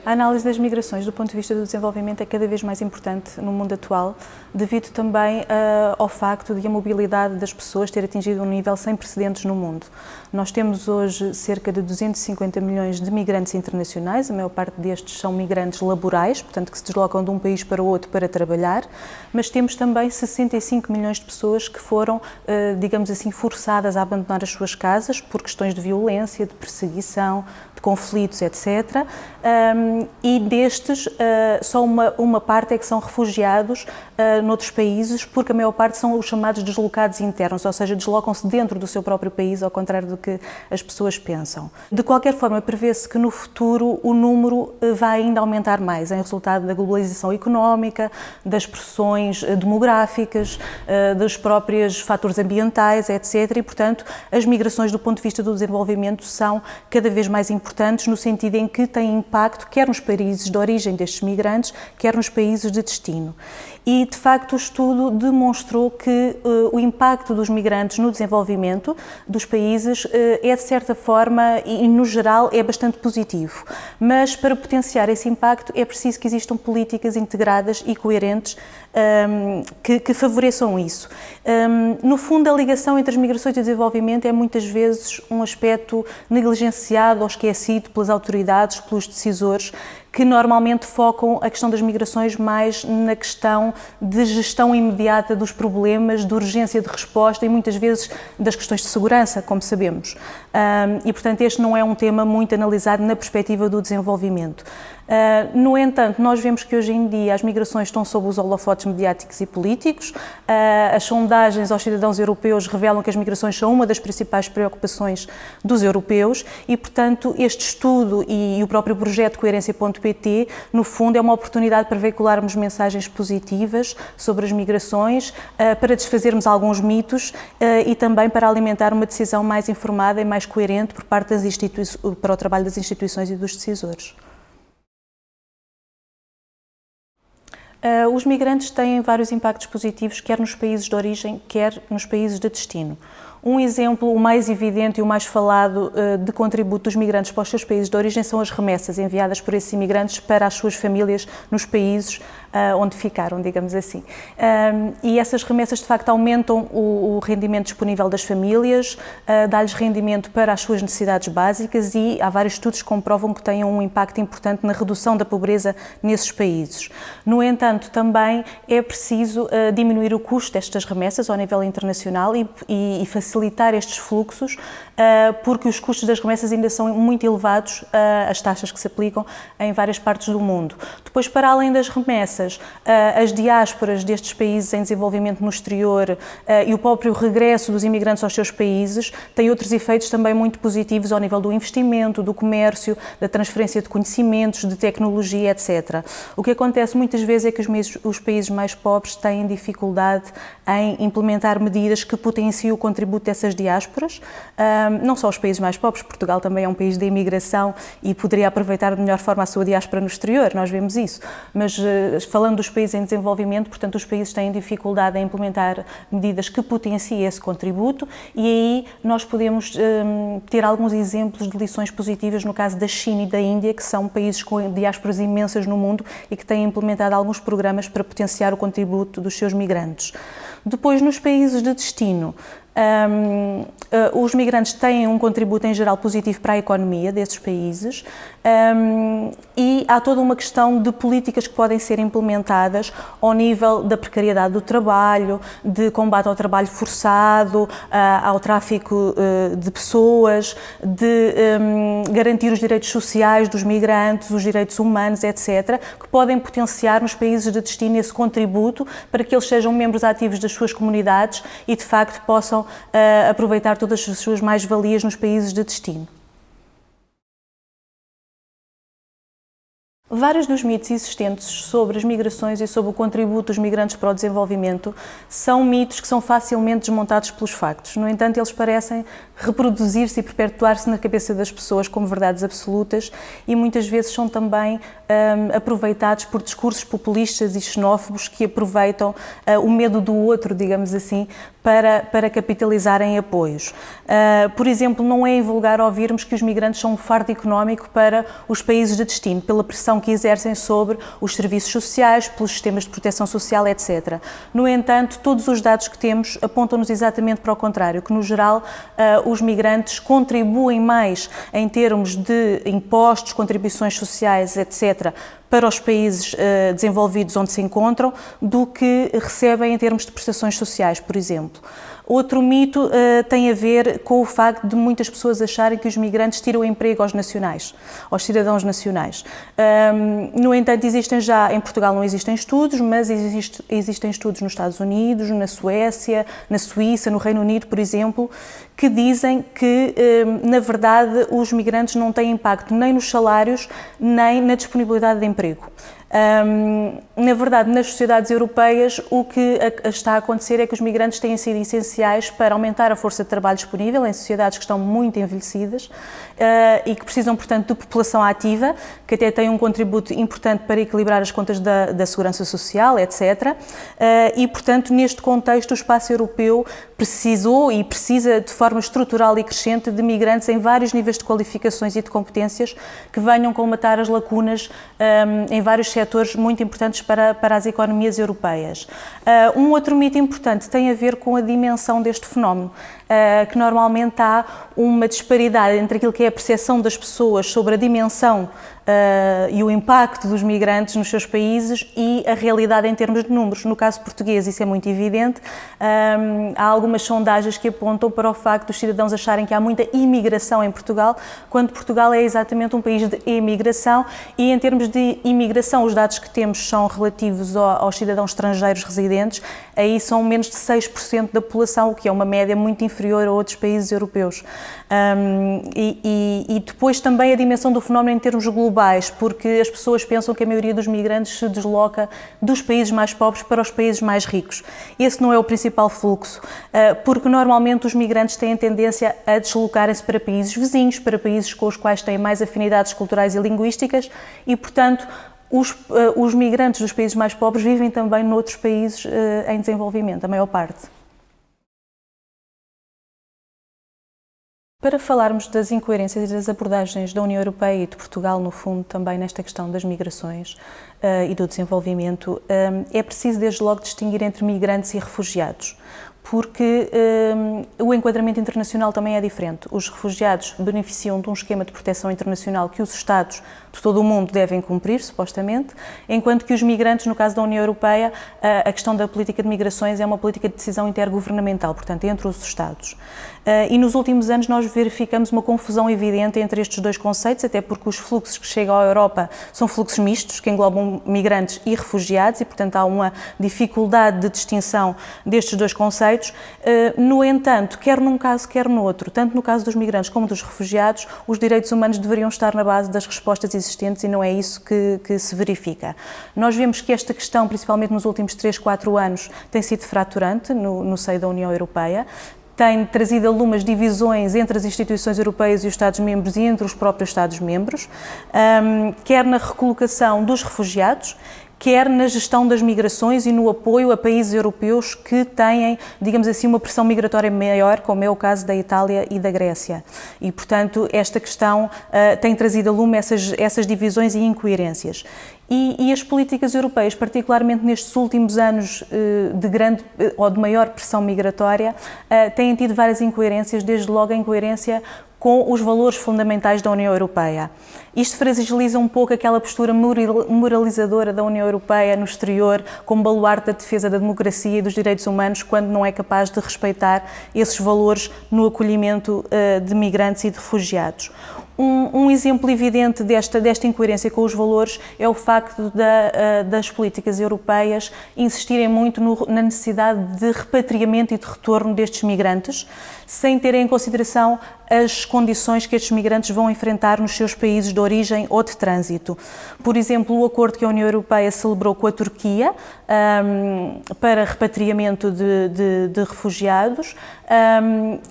A análise das migrações do ponto de vista do desenvolvimento é cada vez mais importante no mundo atual, devido também ao facto de a mobilidade das pessoas ter atingido um nível sem precedentes no mundo. Nós temos hoje cerca de 250 milhões de migrantes internacionais, a maior parte destes são migrantes laborais, portanto que se deslocam de um país para o outro para trabalhar, mas temos também 65 milhões de pessoas que foram, digamos assim, forçadas a abandonar as suas casas por questões de violência, de perseguição, de conflitos, etc. E destes, só uma parte é que são refugiados noutros países, porque a maior parte são os chamados deslocados internos, ou seja, deslocam-se dentro do seu próprio país, ao contrário do que as pessoas pensam. De qualquer forma, prevê-se que no futuro o número vai ainda aumentar mais, em resultado da globalização económica, das pressões demográficas, dos próprios fatores ambientais, etc. E, portanto, as migrações do ponto de vista do desenvolvimento são cada vez mais importantes, no sentido em que têm impacto quer nos países de origem destes migrantes, quer nos países de destino. E, de facto, o estudo demonstrou que o impacto dos migrantes no desenvolvimento dos países é, de certa forma, e no geral, é bastante positivo. Mas, para potenciar esse impacto, é preciso que existam políticas integradas e coerentes que favoreçam isso. No fundo, a ligação entre as migrações e o desenvolvimento é muitas vezes um aspecto negligenciado ou esquecido pelas autoridades, pelos decisores, que normalmente focam a questão das migrações mais na questão de gestão imediata dos problemas, de urgência de resposta e muitas vezes das questões de segurança, como sabemos. E, portanto, este não é um tema muito analisado na perspectiva do desenvolvimento. No entanto, nós vemos que hoje em dia as migrações estão sob os holofotes mediáticos e políticos. As sondagens aos cidadãos europeus revelam que as migrações são uma das principais preocupações dos europeus e, portanto, este estudo e o próprio projeto Coerência.pt, no fundo, é uma oportunidade para veicularmos mensagens positivas sobre as migrações, para desfazermos alguns mitos e também para alimentar uma decisão mais informada e mais coerente por parte para o trabalho das instituições e dos decisores. Os migrantes têm vários impactos positivos, quer nos países de origem, quer nos países de destino. Um exemplo, o mais evidente e o mais falado de contributo dos migrantes para os seus países de origem são as remessas enviadas por esses imigrantes para as suas famílias nos países onde ficaram, digamos assim. E essas remessas, de facto, aumentam o rendimento disponível das famílias, dá-lhes rendimento para as suas necessidades básicas e há vários estudos que comprovam que têm um impacto importante na redução da pobreza nesses países. No entanto, também é preciso diminuir o custo destas remessas ao nível internacional e facilitar estes fluxos, porque os custos das remessas ainda são muito elevados, as taxas que se aplicam em várias partes do mundo. Depois, para além das remessas, as diásporas destes países em desenvolvimento no exterior e o próprio regresso dos imigrantes aos seus países têm outros efeitos também muito positivos ao nível do investimento, do comércio, da transferência de conhecimentos, de tecnologia, etc. O que acontece muitas vezes é que os países mais pobres têm dificuldade em implementar medidas que potenciem o contributo dessas diásporas. Não só os países mais pobres, Portugal também é um país de imigração e poderia aproveitar de melhor forma a sua diáspora no exterior, nós vemos isso, mas falando dos países em desenvolvimento, portanto, os países têm dificuldade em implementar medidas que potenciem esse contributo e aí nós podemos ter alguns exemplos de lições positivas no caso da China e da Índia, que são países com diásporas imensas no mundo e que têm implementado alguns programas para potenciar o contributo dos seus migrantes. Depois, nos países de destino, os migrantes têm um contributo em geral positivo para a economia desses países e há toda uma questão de políticas que podem ser implementadas ao nível da precariedade do trabalho, de combate ao trabalho forçado, ao tráfico de pessoas, de garantir os direitos sociais dos migrantes, os direitos humanos, etc., que podem potenciar nos países de destino esse contributo para que eles sejam membros ativos das suas comunidades e, de facto, possam aproveitar todas as suas mais-valias nos países de destino. Vários dos mitos existentes sobre as migrações e sobre o contributo dos migrantes para o desenvolvimento são mitos que são facilmente desmontados pelos factos. No entanto, eles parecem reproduzir-se e perpetuar-se na cabeça das pessoas como verdades absolutas e muitas vezes são também aproveitados por discursos populistas e xenófobos que aproveitam o medo do outro, digamos assim, para capitalizarem apoios. Por exemplo, não é invulgar ouvirmos que os migrantes são um fardo económico para os países de destino, pela pressão que exercem sobre os serviços sociais, pelos sistemas de proteção social, etc. No entanto, todos os dados que temos apontam-nos exatamente para o contrário, que no geral os migrantes contribuem mais em termos de impostos, contribuições sociais, etc., para os países desenvolvidos onde se encontram, do que recebem em termos de prestações sociais, por exemplo. Outro mito tem a ver com o facto de muitas pessoas acharem que os migrantes tiram emprego aos nacionais, aos cidadãos nacionais. No entanto, em Portugal não existem estudos, mas existem estudos nos Estados Unidos, na Suécia, na Suíça, no Reino Unido, por exemplo, que dizem que, na verdade, os migrantes não têm impacto nem nos salários, nem na disponibilidade de emprego. Na verdade, nas sociedades europeias, o que está a acontecer é que os migrantes têm sido essenciais para aumentar a força de trabalho disponível em sociedades que estão muito envelhecidas e que precisam, portanto, de população ativa, que até tem um contributo importante para equilibrar as contas da segurança social, etc. E, portanto, neste contexto, o espaço europeu precisou e precisa de forma estrutural e crescente de migrantes em vários níveis de qualificações e de competências que venham colmatar as lacunas em vários setores muito importantes para as economias europeias. Um outro mito importante tem a ver com a dimensão deste fenómeno, que normalmente há uma disparidade entre aquilo que é a percepção das pessoas sobre a dimensão e o impacto dos migrantes nos seus países e a realidade em termos de números. No caso português isso é muito evidente. Há algumas sondagens que apontam para o facto dos cidadãos acharem que há muita imigração em Portugal, quando Portugal é exatamente um país de emigração, e em termos de imigração os dados que temos são relativos aos cidadãos estrangeiros residentes, aí são menos de 6% da população, o que é uma média muito inferior a outros países europeus. E depois também a dimensão do fenómeno em termos globais, porque as pessoas pensam que a maioria dos migrantes se desloca dos países mais pobres para os países mais ricos. Esse não é o principal fluxo, porque normalmente os migrantes têm tendência a deslocarem-se para países vizinhos, para países com os quais têm mais afinidades culturais e linguísticas e, portanto, os migrantes dos países mais pobres vivem também noutros países em desenvolvimento, a maior parte. Para falarmos das incoerências e das abordagens da União Europeia e de Portugal, no fundo, também nesta questão das migrações e do desenvolvimento, é preciso desde logo distinguir entre migrantes e refugiados, porque o enquadramento internacional também é diferente. Os refugiados beneficiam de um esquema de proteção internacional que os Estados de todo o mundo devem cumprir, supostamente, enquanto que os migrantes, no caso da União Europeia, a questão da política de migrações é uma política de decisão intergovernamental, portanto, entre os Estados. E nos últimos anos nós verificamos uma confusão evidente entre estes dois conceitos, até porque os fluxos que chegam à Europa são fluxos mistos, que englobam migrantes e refugiados, e portanto há uma dificuldade de distinção destes dois conceitos. No entanto, quer num caso, quer no outro, tanto no caso dos migrantes como dos refugiados, os direitos humanos deveriam estar na base das respostas existentes e não é isso que se verifica. Nós vemos que esta questão, principalmente nos últimos 3, 4 anos, tem sido fraturante no seio da União Europeia, tem trazido algumas divisões entre as instituições europeias e os Estados-membros e entre os próprios Estados-membros, quer na recolocação dos refugiados, quer na gestão das migrações e no apoio a países europeus que têm, digamos assim, uma pressão migratória maior, como é o caso da Itália e da Grécia. E, portanto, esta questão tem trazido a lume essas divisões e incoerências. E as políticas europeias, particularmente nestes últimos anos de grande ou de maior pressão migratória, têm tido várias incoerências, desde logo a incoerência com os valores fundamentais da União Europeia. Isto fragiliza um pouco aquela postura moralizadora da União Europeia no exterior, como baluarte da defesa da democracia e dos direitos humanos, quando não é capaz de respeitar esses valores no acolhimento de migrantes e de refugiados. Um exemplo evidente desta incoerência com os valores é o facto das políticas europeias insistirem muito na necessidade de repatriamento e de retorno destes migrantes, sem terem em consideração as condições que estes migrantes vão enfrentar nos seus países de origem ou de trânsito. Por exemplo, o acordo que a União Europeia celebrou com a Turquia para repatriamento de refugiados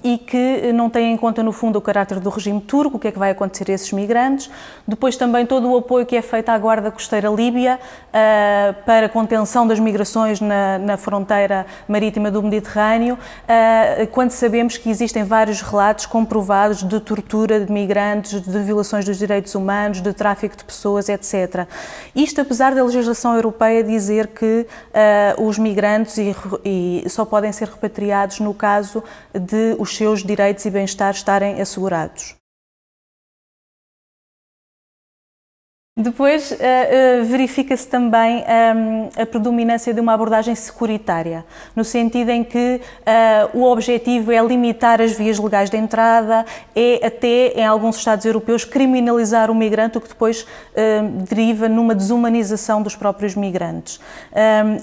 e que não tem em conta, no fundo, o caráter do regime turco, o que é que vai acontecer a esses migrantes. Depois também todo o apoio que é feito à Guarda Costeira Líbia para a contenção das migrações na fronteira marítima do Mediterrâneo, quando sabemos que existem vários relatos comprovados de tortura de migrantes, de violações dos direitos humanos, de tráfico de pessoas, etc. Isto apesar da legislação europeia dizer que os migrantes só podem ser repatriados no caso de os seus direitos e bem-estar estarem assegurados. Depois verifica-se também a predominância de uma abordagem securitária, no sentido em que o objetivo é limitar as vias legais de entrada, é até, em alguns Estados europeus, criminalizar o migrante, o que depois deriva numa desumanização dos próprios migrantes.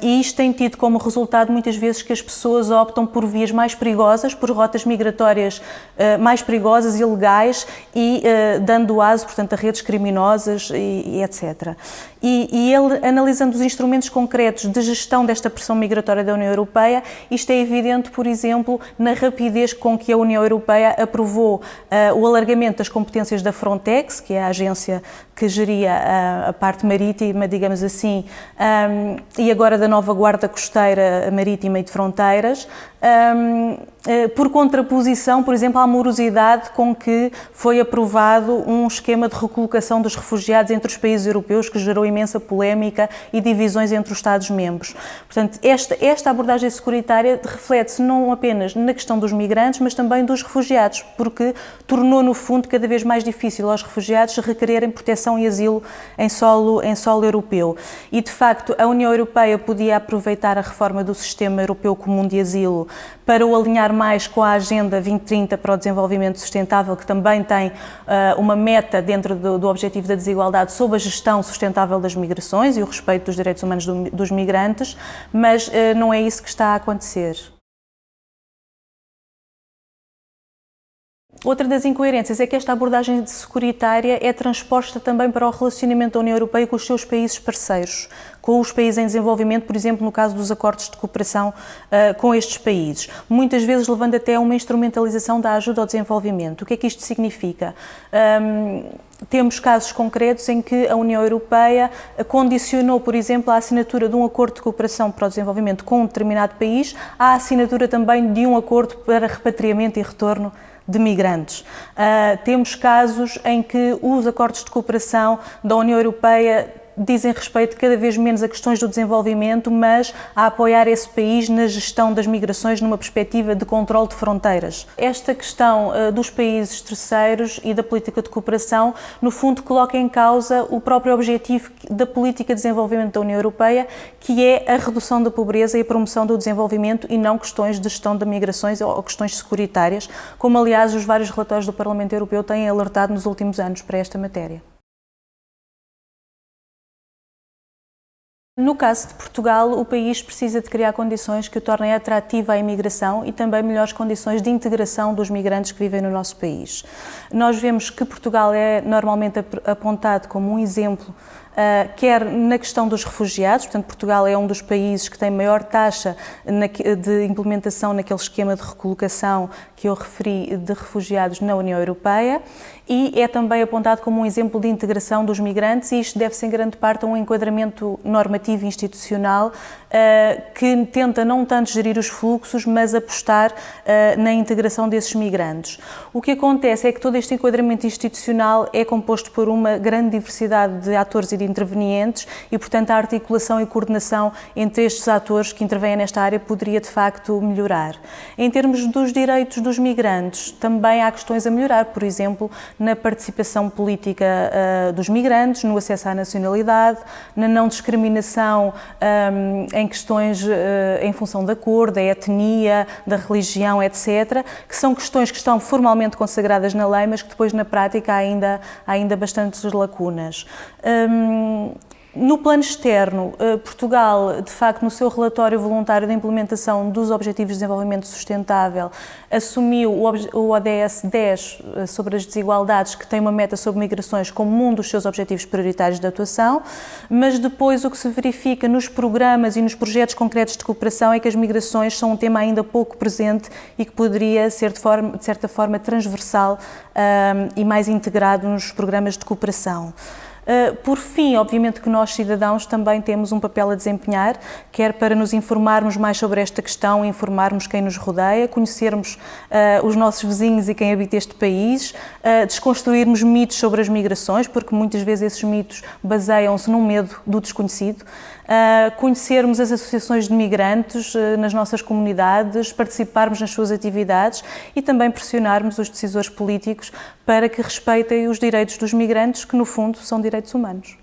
E isto tem tido como resultado, muitas vezes, que as pessoas optam por vias mais perigosas, por rotas migratórias mais perigosas e ilegais e dando aso, portanto, a redes criminosas e etc. E ele, analisando os instrumentos concretos de gestão desta pressão migratória da União Europeia, isto é evidente, por exemplo, na rapidez com que a União Europeia aprovou o alargamento das competências da Frontex, que é a agência que geria a parte marítima, digamos assim, e agora da nova Guarda Costeira Marítima e de Fronteiras, por contraposição, por exemplo, à morosidade com que foi aprovado um esquema de recolocação dos refugiados entre os países europeus, que gerou imensa polémica e divisões entre os Estados-membros. Portanto, esta abordagem securitária reflete-se não apenas na questão dos migrantes, mas também dos refugiados, porque tornou, no fundo, cada vez mais difícil aos refugiados requererem proteção e asilo em solo europeu. E, de facto, a União Europeia podia aproveitar a reforma do Sistema Europeu Comum de Asilo para o alinhar mais com a Agenda 2030 para o Desenvolvimento Sustentável, que também tem uma meta dentro do Objetivo da Desigualdade sobre a gestão sustentável das migrações e o respeito dos direitos humanos dos migrantes, mas não é isso que está a acontecer. Outra das incoerências é que esta abordagem securitária é transposta também para o relacionamento da União Europeia com os seus países parceiros, com os países em desenvolvimento, por exemplo, no caso dos acordos de cooperação com estes países, muitas vezes levando até a uma instrumentalização da ajuda ao desenvolvimento. O que é que isto significa? Temos casos concretos em que a União Europeia condicionou, por exemplo, a assinatura de um acordo de cooperação para o desenvolvimento com um determinado país à assinatura também de um acordo para repatriamento e retorno de migrantes. Temos casos em que os acordos de cooperação da União Europeia dizem respeito cada vez menos a questões do desenvolvimento, mas a apoiar esse país na gestão das migrações numa perspectiva de controle de fronteiras. Esta questão dos países terceiros e da política de cooperação, no fundo, coloca em causa o próprio objetivo da política de desenvolvimento da União Europeia, que é a redução da pobreza e a promoção do desenvolvimento e não questões de gestão de migrações ou questões securitárias, como aliás os vários relatórios do Parlamento Europeu têm alertado nos últimos anos para esta matéria. No caso de Portugal, o país precisa de criar condições que o tornem atrativa à imigração e também melhores condições de integração dos migrantes que vivem no nosso país. Nós vemos que Portugal é normalmente apontado como um exemplo, quer na questão dos refugiados, portanto Portugal é um dos países que tem maior taxa de implementação naquele esquema de recolocação que eu referi de refugiados na União Europeia, e é também apontado como um exemplo de integração dos migrantes, e isto deve-se em grande parte a um enquadramento normativo e institucional que tenta não tanto gerir os fluxos, mas apostar na integração desses migrantes. O que acontece é que todo este enquadramento institucional é composto por uma grande diversidade de atores e de intervenientes e, portanto, a articulação e coordenação entre estes atores que intervêm nesta área poderia, de facto, melhorar. Em termos dos direitos dos migrantes, também há questões a melhorar, por exemplo, na participação política dos migrantes, no acesso à nacionalidade, na não discriminação em questões em função da cor, da etnia, da religião, etc., que são questões que estão formalmente consagradas na lei, mas que depois na prática há ainda bastantes lacunas. No plano externo, Portugal, de facto, no seu relatório voluntário de implementação dos Objetivos de Desenvolvimento Sustentável, assumiu o ODS 10 sobre as desigualdades, que tem uma meta sobre migrações como um dos seus objetivos prioritários de atuação, mas depois o que se verifica nos programas e nos projetos concretos de cooperação é que as migrações são um tema ainda pouco presente e que poderia ser de certa forma transversal e mais integrado nos programas de cooperação. Por fim, obviamente que nós, cidadãos, também temos um papel a desempenhar, quer para nos informarmos mais sobre esta questão, informarmos quem nos rodeia, conhecermos os nossos vizinhos e quem habita este país, desconstruirmos mitos sobre as migrações, porque muitas vezes esses mitos baseiam-se no medo do desconhecido, conhecermos as associações de migrantes nas nossas comunidades, participarmos nas suas atividades e também pressionarmos os decisores políticos para que respeitem os direitos dos migrantes, que no fundo são direitos humanos.